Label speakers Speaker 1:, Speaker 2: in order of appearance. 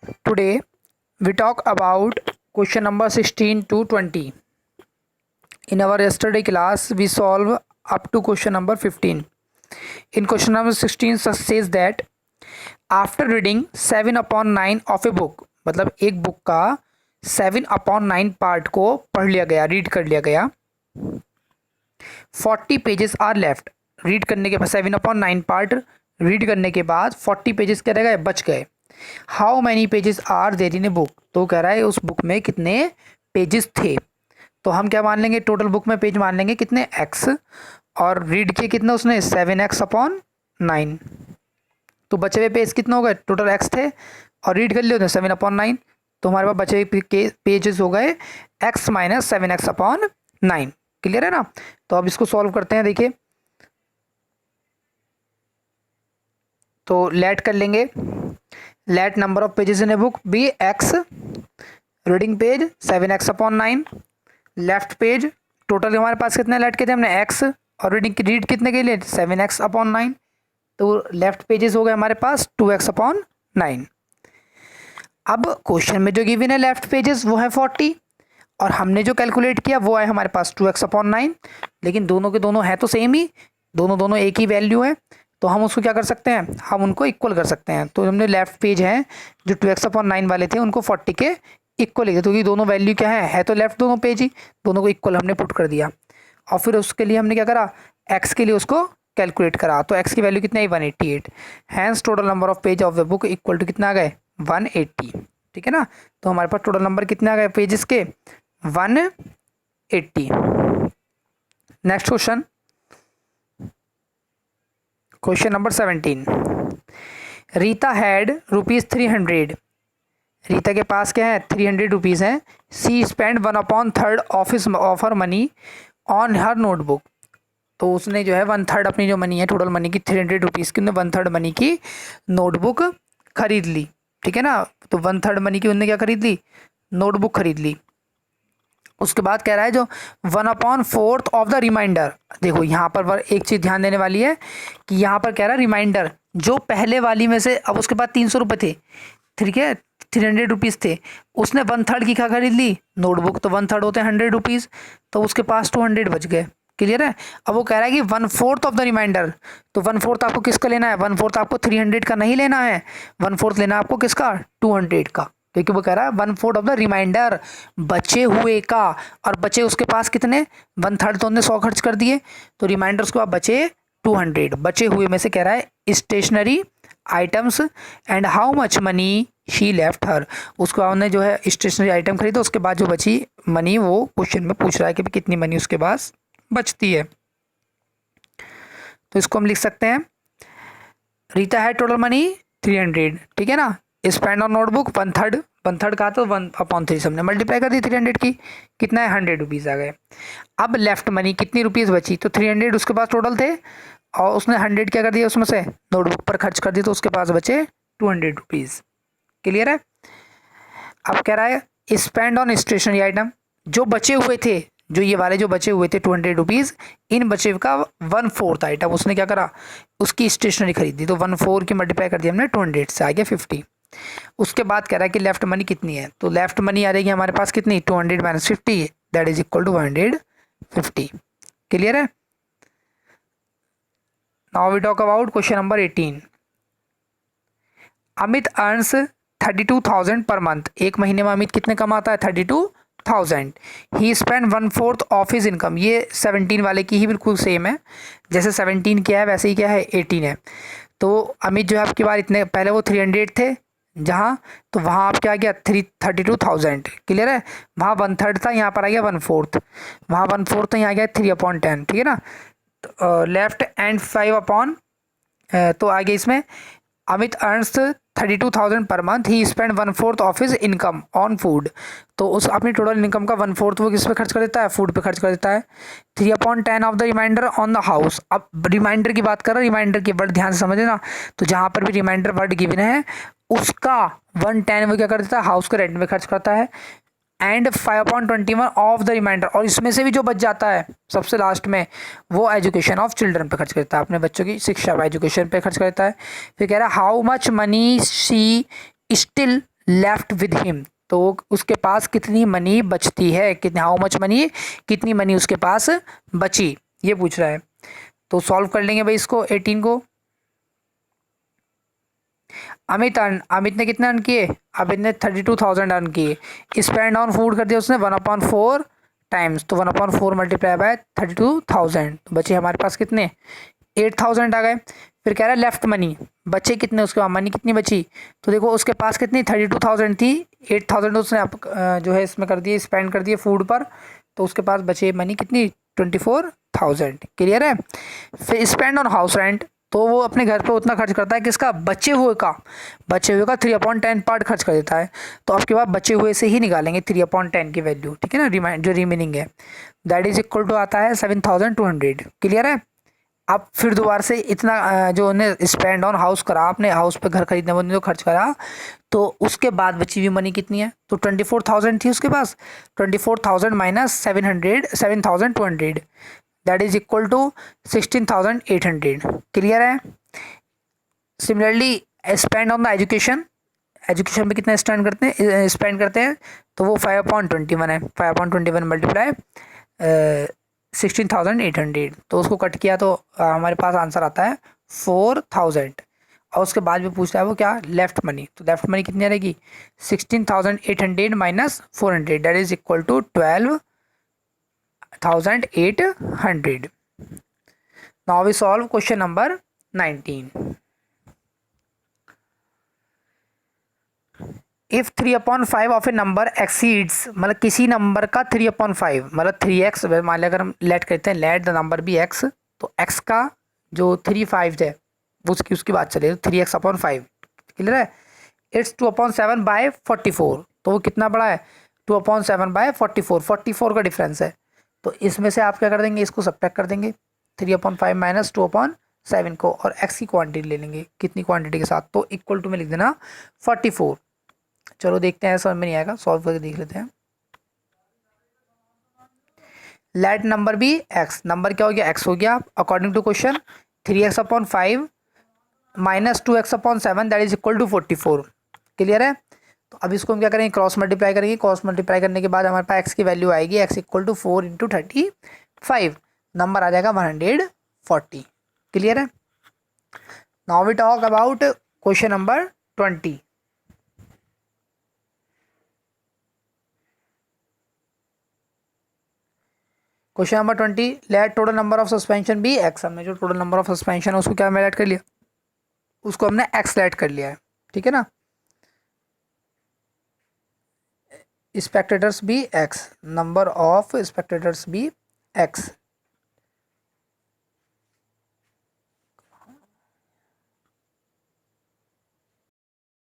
Speaker 1: Today we talk about question number 16 to 20. In our yesterday class we solve up to question number 15. In question number 16 says that after reading 7/9 of a book, मतलब एक book का 7/9 part को पढ़ लिया गया, read कर लिया गया, 40 पेजेस आर लेफ्ट. रीड करने के बाद 7/9 पार्ट रीड करने के बाद 40 पेजेस क्या रह गए, बच गए. How many pages are there in a book. तो कह रहा है उस बुक में कितने पेजेस थे. तो हम क्या मान लेंगे, टोटल बुक में पेज मान लेंगे कितने, x, और रीड किए कितने उसने 7x/9. तो बचे हुए पेज कितने हो गए, टोटल x थे और रीड कर लिए उसने 7/9. तो हमारे पास बचे हुए पेजेस हो गए x - 7x/9. क्लियर है ना. तो अब इसको सॉल्व करते हैं. देखिए तो लेट कर लेंगे. Let number of pages in a book be x, reading page 7x/9, left page total हमारे पास कितने लेट के थे हमने x, और रीड कितने के लिए 7x/9. तो लेफ्ट पेजेस हो गए हमारे पास 2x/9. अब क्वेश्चन में जो गिवन है लेफ्ट पेजेस वो है 40 और हमने जो कैलकुलेट किया वो है हमारे पास 2x/9. लेकिन दोनों के दोनों है तो सेम ही, दोनों एक ही वैल्यू है. तो हम उसको क्या कर सकते हैं, हम उनको इक्वल कर सकते हैं. तो हमने लेफ्ट पेज हैं जो 2x/9 वाले थे उनको 40 के इक्वल लिखे, क्योंकि दोनों वैल्यू क्या है तो लेफ्ट दोनों पेज ही, दोनों को इक्वल हमने पुट कर दिया. और फिर उसके लिए हमने क्या करा, x के लिए उसको कैलकुलेट करा. तो x की वैल्यू कितना है 188. Hence total number of page of the book equal to कितना आ गए 180. ठीक है ना. तो हमारे पास टोटल नंबर कितने आ गए पेजेस के 180. Next question, question number 17. Rita had ₹300. Rita के पास क्या है 300 रुपीज़ है. She spend 1/3 of her money on her notebook. तो उसने जो है 1/3 अपनी जो मनी है टोटल मनी की 300 रुपीज़ की, उन्होंने 1/3 मनी की नोटबुक खरीद ली. ठीक है ना. तो 1/3 मनी की उन्होंने क्या खरीद ली, नोटबुक खरीद ली. उसके बाद कह रहा है जो 1/4 ऑफ द रिमाइंडर. देखो यहाँ पर एक चीज़ ध्यान देने वाली है कि यहाँ पर कह रहा है रिमाइंडर जो पहले वाली में से, अब उसके बाद 300 रुपये थे, ठीक है 300 रुपीज़ थे, उसने 1/3 की क्या खरीद ली, नोटबुक. तो 1/3 होते हैं 100 रुपीज़, तो उसके पास 200 बच गए. क्लियर है. अब वो कह रहा है कि 1/4 ऑफ द रिमाइंडर. तो 1/4 आपको किसका लेना है, 1/4 आपको 300 का नहीं लेना है, 1/4 लेना है आपको किसका 200 का. क्योंकि वो कह रहा है 1/4 ऑफ द रिमाइंडर बचे हुए का, और बचे उसके पास कितने 1/3 तो उन्होंने 100 खर्च कर दिए, तो रिमाइंडर उसके बाद बचे 200. बचे हुए में से कह रहा है stationery items and how much money she left her. उसके बाद उन्होंने जो है स्टेशनरी आइटम खरीदा, उसके बाद जो बची मनी वो क्वेश्चन में पूछ रहा है कि कितनी मनी उसके पास बचती है. तो इसको हम लिख सकते हैं रीता है टोटल मनी 300. ठीक है ना. स्पेंड ऑन नोटबुक 1/3 का, तो 1/3 से हमने मल्टीप्लाई कर दी 300 की, कितना है 100 रुपीज़ आ गए. अब लेफ्ट मनी कितनी रुपीज़ बची, तो 300 उसके पास टोटल थे और उसने 100 क्या कर दिया उसमें से नोटबुक पर खर्च कर दिया, तो उसके पास बचे 200 रुपीज़. क्लियर है. अब कह रहा है स्पेंड ऑन स्टेशनरी आइटम, जो बचे हुए थे, जो ये वाले जो बचे हुए थे 200 रुपीज़, इन बचे का 1/4 आइटम उसने क्या करा, उसकी स्टेशनरी खरीदी. तो 1/4 की मल्टीप्लाई कर दिया हमने 200 से, आ गया 50. उसके बाद कह रहा है कि लेफ्ट मनी कितनी है, तो लेफ्ट मनी आ रहेगी हमारे पास कितनी 200 - 50, that is equal to 150. Clear है. Now we talk about question number 18. Amit earns 32,000 per month. एक महीने में अमित कितने कमाता है 32,000. ही स्पेंड 1/4 ऑफ हिज इनकम. ये 17 वाले की ही बिल्कुल सेम है, जैसे 17 क्या है वैसे ही क्या है 18 है. तो अमित जो है आपकी बार इतने पहले वो 300 थे जहाँ, तो वहाँ आप क्या आ गया 32,000. क्लियर है. वहाँ 1/3 था, यहाँ पर आ गया 1/4. वहाँ 1/4 था, यहाँ आ गया 3/10. ठीक है ना. लेफ्ट एंड 5 तो आगे इसमें Amit earns 32,000 per month. He spend 1/4 of his income on food. तो उस अपनी टोटल इनकम का 1/4 वो किस पे खर्च कर देता है, फूड पे खर्च कर देता है. 3/10 of the reminder on the house. अब रिमाइंडर की बात कर रहा है, रिमाइंडर की वर्ड ध्यान से समझे ना. तो जहाँ पर भी रिमाइंडर वर्ड गिवन है उसका 1/10 वो क्या कर देता है, हाउस के रेंट में खर्च करता है. एंड 5/21 ऑफ द रिमाइंडर, और इसमें से भी जो बच जाता है सबसे लास्ट में वो एजुकेशन ऑफ चिल्ड्रन पे खर्च करता है, अपने बच्चों की शिक्षा एजुकेशन पे खर्च करता है. फिर कह रहा है how much money she still left with him, तो उसके पास कितनी मनी बचती है, कितनी, हाउ मच मनी, कितनी मनी उसके पास बची, ये पूछ रहा है। तो सॉल्व कर लेंगे भाई इसको 18 को। अमित ने कितना अर्न किए, अमित ने 32,000 अर्न किए। स्पेंड ऑन फूड कर दिया उसने 1/4 टाइम्स, तो 1/4 मल्टीप्लाई बाय 32,000, तो बचे हमारे पास कितने 8,000 आ गए। फिर कह रहा है लेफ्ट मनी, बचे कितने उसके पास, मनी कितनी बची, तो देखो उसके पास कितनी 32,000 थी, 8,000 उसने जो है इसमें कर दिए, स्पेंड कर दिए फूड पर, तो उसके पास बचे मनी कितनी 24,000। क्लियर है। फिर स्पेंड ऑन हाउस रेंट, तो वो अपने घर पे उतना खर्च करता है किसका, बचे हुए का, 3/10 पार्ट खर्च कर देता है। तो आपके पास बचे हुए से ही निकालेंगे 3/10 की वैल्यू, ठीक है ना, जो रिमेनिंग है, दैट इज इक्वल टू आता है 7,200। क्लियर है। अब फिर दोबारा से इतना जो उन्हें स्पेंड ऑन हाउस करा, अपने हाउस पे घर खरीदने में जो खर्च करा, तो उसके बाद बची हुई मनी कितनी है, तो 24,000 थी उसके पास, 24,000 minus 7,200, that is equal to 16,800। Clear है। Similarly spend on the education, education में कितना स्पेंड करते हैं, तो वो 5/21 है, 5/21 मल्टीप्लाई 16,800, तो उसको कट किया तो हमारे पास आंसर आता है 4,000। और उसके बाद भी पूछ रहा है वो क्या, लेफ्ट मनी, तो लेफ्ट मनी कितनी रहेगी 16,800 minus 400, that is equal to 12,800। Now we solve question number 19। If 3/5 of a number exceeds, मतलब किसी नंबर का 3/5, मतलब 3x, मान लिया अगर हम लेट करते हैं, let the number be x, तो x का जो 3/5 है उसकी बात चले, तो 3x/5। क्लियर है। इट्स 2/7/44, तो वो कितना बड़ा है 2/7/44, 44 का डिफरेंस है। तो इसमें से आप क्या कर देंगे, इसको सब्ट्रैक्ट कर देंगे 3/5 माइनस 2/7 को, और x की क्वांटिटी ले लेंगे, कितनी क्वांटिटी के साथ, तो इक्वल टू में लिख देना 44। चलो देखते हैं, समझ में नहीं आएगा, सॉल्व करके देख लेते हैं। Let number be x, number क्या हो गया x हो गया, according to question 3x/5 minus 2x/7, that is equal to 44। Clear है। तो अब इसको हम क्या करेंगे, क्रॉस मल्टीप्लाई करेंगे, क्रॉस मल्टीप्लाई करने के बाद हमारे पास x की वैल्यू आएगी, x इक्वल टू 4 × 35, नंबर आ जाएगा 140। क्लियर है। Now we talk about question number 20। Question number 20, late total number of suspension be x, हमने जो टोटल नंबर ऑफ सस्पेंशन है उसको क्या हमने लेट कर लिया, उसको हमने एक्स लेट कर लिया है, ठीक है ना। Spectators be x, number of spectators be x,